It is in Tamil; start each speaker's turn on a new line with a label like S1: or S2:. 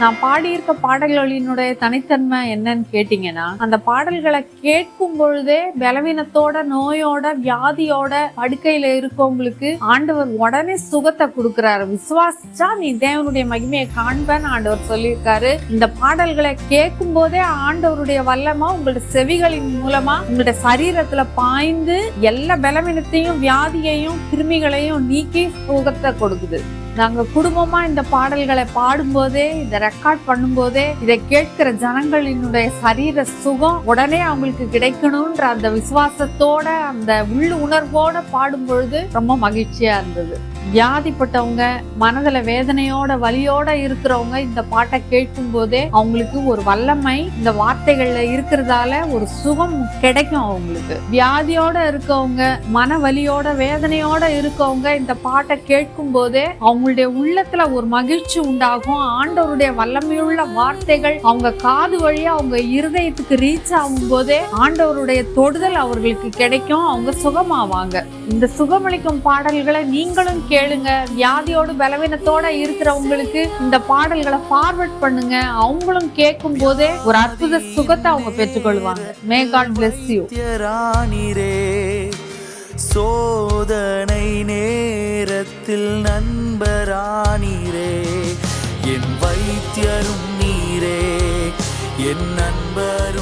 S1: நான் பாடியிருக்க பாடல்களினுடைய தனித்தன்மை என்னன்னு கேட்டீங்கன்னா, அந்த பாடல்களை கேட்கும் பொழுதே பலவீனத்தோட, நோயோட, வியாதியோட படுக்கையில இருக்கவங்களுக்கு ஆண்டவர் உடனே சுகத்தை கொடுக்கிறாரு. விசுவாசிச்சா நீ தேவனுடைய மகிமையை காண்பேன்னு ஆண்டவர் சொல்லியிருக்காரு. இந்த பாடல்களை கேட்கும் போதே ஆண்டவருடைய வல்லமா உங்களுடைய செவிகளின் மூலமா உங்களுடைய சரீரத்துல பாய்ந்து எல்லா பலவீனத்தையும், வியாதியையும், கிருமிகளையும் நீக்கி சுகத்தை கொடுக்குது. நாங்க குடும்பமா இந்த பாடல்களை பாடும்போதே, இதை ரெக்கார்ட் பண்ணும்போதே, இதை கேட்கிற ஜனங்களினுடைய சரீர சுகம் உடனே அவங்களுக்கு கிடைக்கணும்ன்ற அந்த விசுவாசத்தோட, அந்த உள்ள உணர்வோட பாடும் பொழுது ரொம்ப மகிழ்ச்சியா இருந்தது. வியாதிப்பட்டவங்க, மனதுல வேதனையோட, வலியோட இருக்கிறவங்க இந்த பாட்டை கேட்கும் போதே அவங்களுக்கு ஒரு வல்லமை இந்த வார்த்தைகள்ல இருக்கிறதால ஒரு சுகம் கிடைக்கும். அவங்களுக்கு வியாதியோட இருக்கவங்க, மன வலியோட, வேதனையோட இருக்கவங்க இந்த பாட்டை கேட்கும் போதே அவங்களுடைய உள்ளத்துல ஒரு மகிழ்ச்சி உண்டாகும். ஆண்டவருடைய வல்லமையுள்ள வார்த்தைகள் அவங்க காது வழியா அவங்க இருதயத்துக்கு ரீச் ஆகும் போதே ஆண்டவருடைய தொடுதல் அவர்களுக்கு கிடைக்கும். அவங்க சுகமாவாங்க. இந்த சுகமளிக்கும் பாடல்களை நீங்களும் கேளுங்க. வியாதியோடு, பலவீனத்தோட இருக்கிறவங்களுக்கு இந்த பாடல்களை ஃபார்வர்ட் பண்ணுங்க. அவங்களும் கேட்கும் போதே ஒரு அற்புத சுகத்தை அவங்க பெற்றுக்கொள்வாங்க. May God bless you.
S2: சோதனை நேரத்தில் நண்பரானீரே, என் வைத்தியரும் நீரே, என் நண்பர்.